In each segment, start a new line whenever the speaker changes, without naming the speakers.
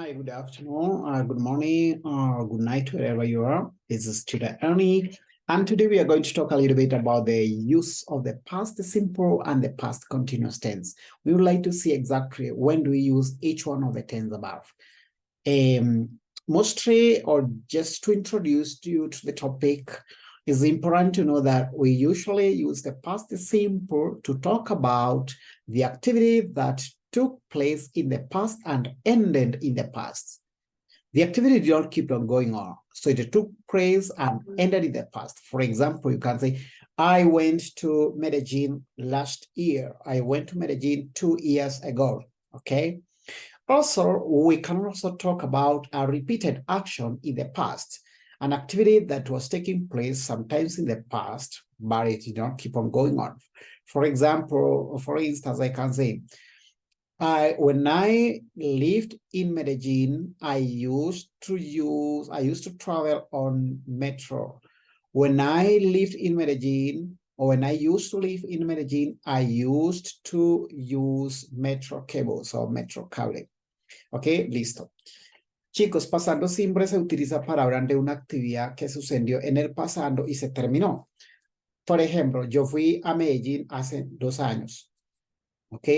Hi, good afternoon, good morning, good night, wherever you are. This is Tutor Ernie, and today we are going to talk a little bit about the use of the past simple and the past continuous tense. We would like to see exactly when do we use each one of the tense above. Mostly, or just to introduce you to the topic, it's important to know that we usually use the past simple to talk about the activity that took place in the past and ended in the past. The activity did not keep on going on. So it took place and ended in the past. For example, you can say, I went to Medellin last year. I went to Medellin 2 years ago. Okay. Also, we can also talk about a repeated action in the past, an activity that was taking place sometimes in the past, but it did not keep on going on. For example, for instance, I can say, when I lived in Medellin, I used to travel on metro. When I lived in Medellin, or when I used to live in Medellin, I used to use metro cables or metro cable. Ok, listo. Chicos, pasando siempre se utiliza para hablar de una actividad que sucedió en el pasado y se terminó. Por ejemplo, yo fui a Medellín hace 2 años. ¿Ok?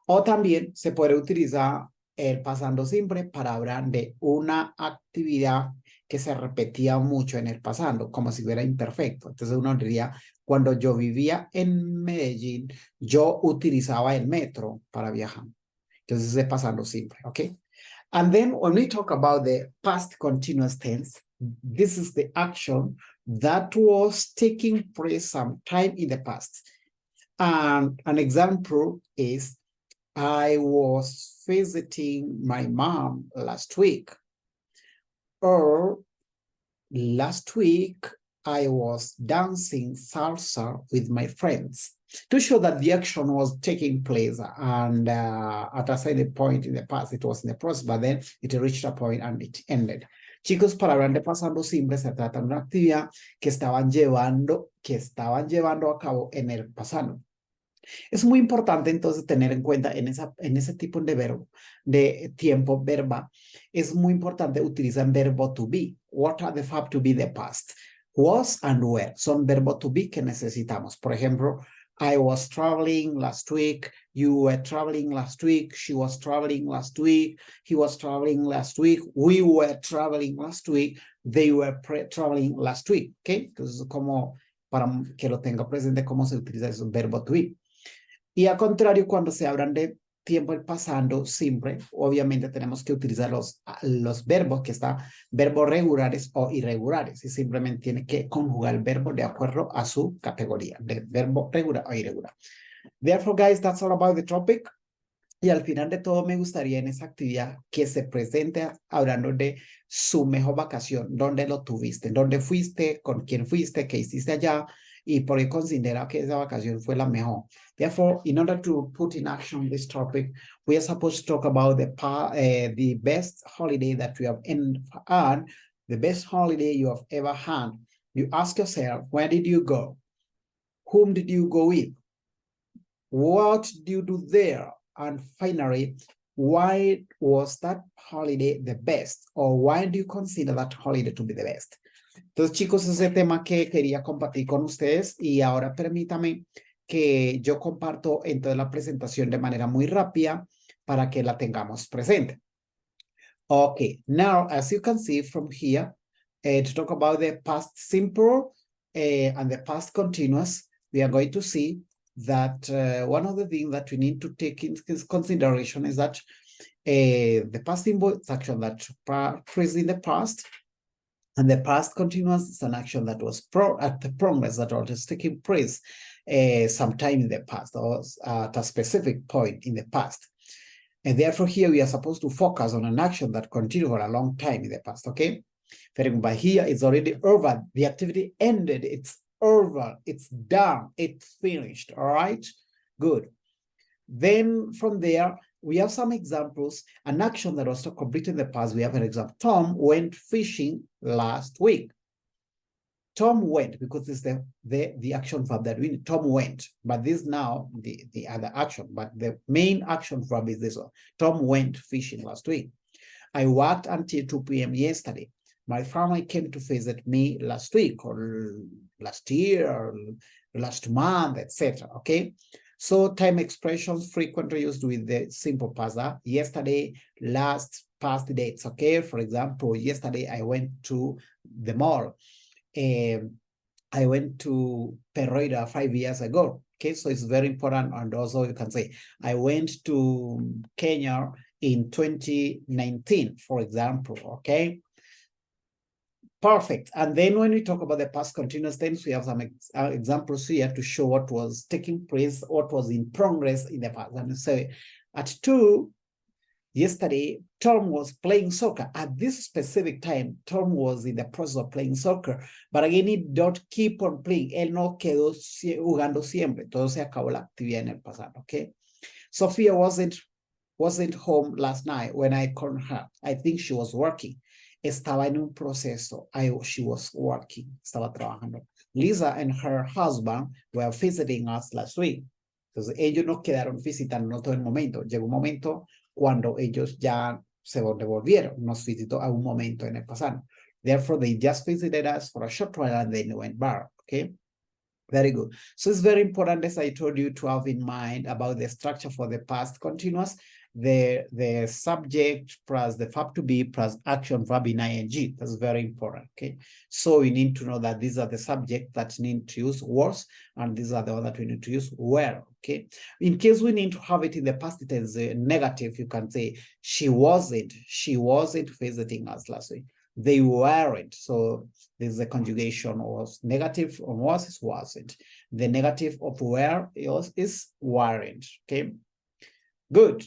O también se puede utilizar el pasando simple para hablar de una actividad que se repetía mucho en el pasado, como si fuera imperfecto. Entonces uno diría, cuando yo vivía en Medellín, yo utilizaba el metro para viajar. Entonces es pasando simple, ¿ok? And then when we talk about the past continuous tense, this is the action that was taking place sometime in the past. And an example is, I was visiting my mom last week. Or last week, I was dancing salsa with my friends, to show that the action was taking place and at a certain point in the past, it was in the process, but then it reached a point and it ended. Chicos, para hablar de pasando simple, se trata de una actividad que estaban llevando a cabo en el pasado. Es muy importante entonces tener en cuenta en ese tipo de verbo, de tiempo verbal, es muy importante utilizar verbo to be. What are the verb to be the past? Was and were son verbo to be que necesitamos. Por ejemplo, I was traveling last week, you were traveling last week, she was traveling last week, he was traveling last week, we were traveling last week, they were traveling last week. ¿Ok? Entonces, como para que lo tenga presente, cómo se utiliza el verbo to be. Y al contrario, cuando se hablan de tiempo el pasado simple, obviamente tenemos que utilizar los verbos que están verbos regulares o irregulares y simplemente tiene que conjugar el verbo de acuerdo a su categoría de verbo regular o irregular. Therefore, guys, that's all about the topic. Y al final de todo, me gustaría en esa actividad que se presente hablando de su mejor vacación, dónde lo tuviste, dónde fuiste, con quién fuiste, qué hiciste allá y por qué considera que esa vacación fue la mejor. Therefore, in order to put in action this topic, we are supposed to talk about the best holiday that we have had, the best holiday you have ever had. You ask yourself, where did you go? Whom did you go with? What did you do there? And finally, why was that holiday the best? Or why do you consider that holiday to be the best? Entonces, chicos, ese tema que quería compartir con ustedes y ahora permítame que yo comparto entonces la presentación de manera muy rápida para que la tengamos presente. Okay, now, as you can see from here, to talk about the past simple and the past continuous, we are going to see that one of the things that we need to take into consideration is that the past simple is action that occurs in the past, and the past continuous is an action that was at the progress that was taking place sometime in the past or at a specific point in the past. And therefore here we are supposed to focus on an action that continued for a long time in the past, okay? But here it's already over. The activity ended, it's over, it's done, it's finished, all right? Good. Then from there, we have some examples. An action that was completed in the past, we have an example. Tom went fishing last week. Tom went, because it's the action verb that we need. Tom went, but this now the other action, but the main action verb is this one. Tom went fishing last week. I worked until 2 p.m. yesterday. My family came to visit me last week or last year or last month, etc. Okay. So time expressions frequently used with the simple past. Yesterday, last, past dates. Okay. For example, yesterday I went to the mall. I went to Pereira 5 years ago. Okay, so it's very important. And also you can say, I went to Kenya in 2019, for example, okay? Perfect. And then when we talk about the past continuous tense, we have some examples here to show what was taking place, what was in progress in the past. And so at 2, yesterday, Tom was playing soccer. At this specific time, Tom was in the process of playing soccer. But again, he don't keep on playing. Él no quedó jugando siempre. Todo se acabó la actividad en el pasado, okay? Sophia wasn't home last night when I called her. I think she was working. Estaba en un proceso. She was working. Estaba trabajando. Lisa and her husband were visiting us last week. Entonces, ellos nos quedaron visitando todo el momento. Llegó un momento cuando ellos ya se devolvieron, nos visitó a un momento en el pasado. Therefore, they just visited us for a short while and then went back, okay? Very good. So it's very important, as I told you, to have in mind about the structure for the past continuous, the subject plus the verb to be plus action verb in ing. That's very important, okay? So we need to know that these are the subject that need to use was, and these are the ones that we need to use were, okay? In case we need to have it in the past tense negative, you can say, she wasn't visiting us last week. They weren't. So there's a conjugation was negative on was is wasn't. The negative of were is weren't, okay? Good.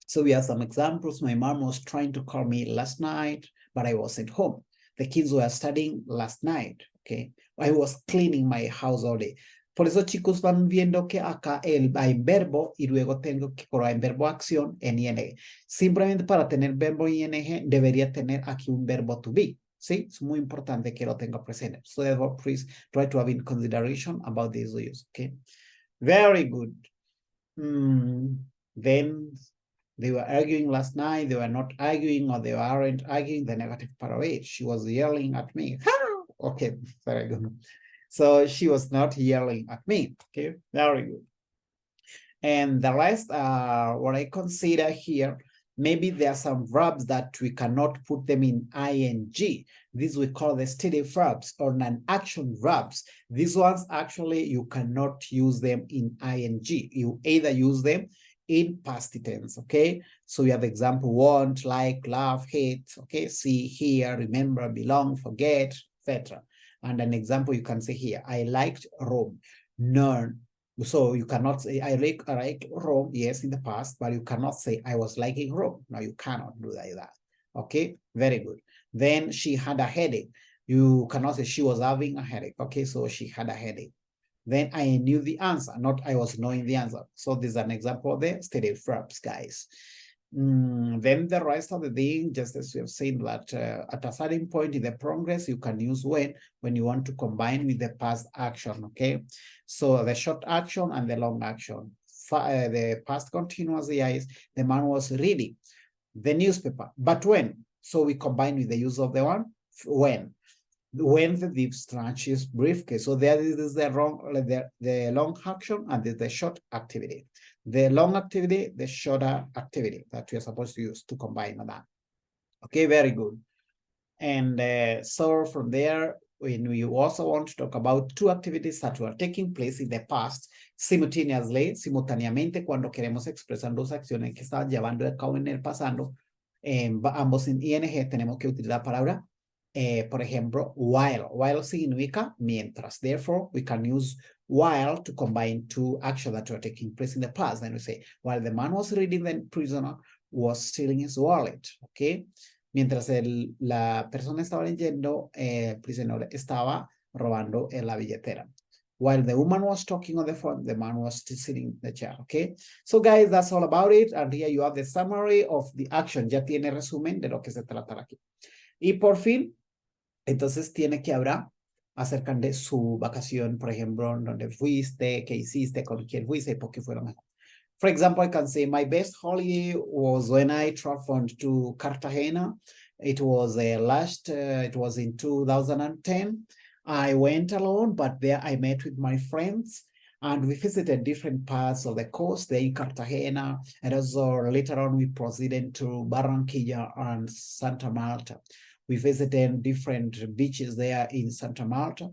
So we have some examples. My mom was trying to call me last night, but I wasn't home. The kids were studying last night, okay? I was cleaning my house all day. Por eso, chicos, van viendo que acá hay verbo y luego tengo que colocar en verbo acción en ing. Simplemente para tener verbo ing debería tener aquí un verbo to be. ¿Sí? Es muy importante que lo tenga presente. So therefore, please try to have in consideration about these use, okay? Very good. Then they were arguing last night. They were not arguing, or they weren't arguing. The negative part of it. She was yelling at me. Okay, very good. So she was not yelling at me. Okay, very good. And the rest are what I consider here. Maybe there are some verbs that we cannot put them in ing. These we call the steady verbs or non-action verbs. These ones actually you cannot use them in ing. You either use them in past tense, okay? So we have example: want, like, love, hate, okay? See, hear, remember, belong, forget, etc. And an example you can say here: I liked Rome. None. So you cannot say I like Rome, yes, in the past, but you cannot say I was liking Rome. No, you cannot do like that. Okay, very good. Then she had a headache. You cannot say she was having a headache. Okay, so she had a headache. Then I knew the answer, not I was knowing the answer. So this is an example of the steady verbs, guys. Then the rest of the thing, just as we have seen that at a certain point in the progress, you can use when you want to combine with the past action, okay? So the short action and the long action. The past continuous is the man was reading the newspaper, but when? So we combine with the use of the one, when the thief snatches briefcase. So there is the long action and the short activity. The long activity, the shorter activity that we are supposed to use to combine that. Okay, very good. And so from there, when we also want to talk about two activities that were taking place in the past simultáneamente, cuando queremos expresar dos acciones que estaban llevando a cabo en el pasado, ambos en ing, tenemos que utilizar la palabra, por ejemplo, while. While significa mientras. Therefore, we can use while to combine two actions that were taking place in the past. Then we say, while the man was reading, the prisoner was stealing his wallet. Okay. Mientras la persona estaba leyendo, el prisionero estaba robando la billetera. While the woman was talking on the phone, the man was still sitting in the chair, okay? So guys, that's all about it. And here you have the summary of the action. Ya tiene resumen de lo que se tratará aquí. Y por fin, entonces tiene que hablar acerca de su vacación, por ejemplo, dónde fuiste, qué hiciste, con quién fuiste y por qué fueron. For example, I can say my best holiday was when I traveled to Cartagena. It was it was in 2010. I went alone, but there I met with my friends and we visited different parts of the coast there in Cartagena. And also later on, we proceeded to Barranquilla and Santa Marta. We visited different beaches there in Santa Marta.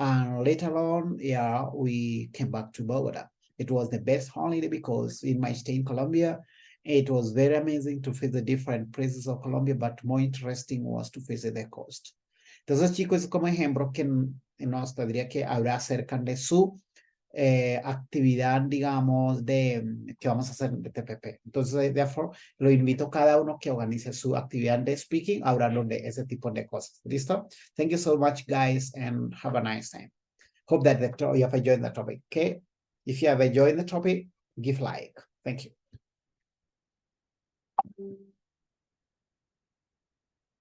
And later on, yeah, we came back to Bogota. It was the best holiday because in my stay in Colombia, it was very amazing to visit different places of Colombia, but more interesting was to visit the coast. Entonces, chicos, como ejemplo, que nos tendría que hablar acerca de su actividad, digamos, que vamos a hacer de TPP. Entonces, therefore, lo invito a cada uno que organice su actividad de speaking, hablando de ese tipo de cosas. ¿Listo? Thank you so much, guys, and have a nice time. Hope that you have enjoyed the topic, okay? If you have enjoyed the topic, give like. Thank you.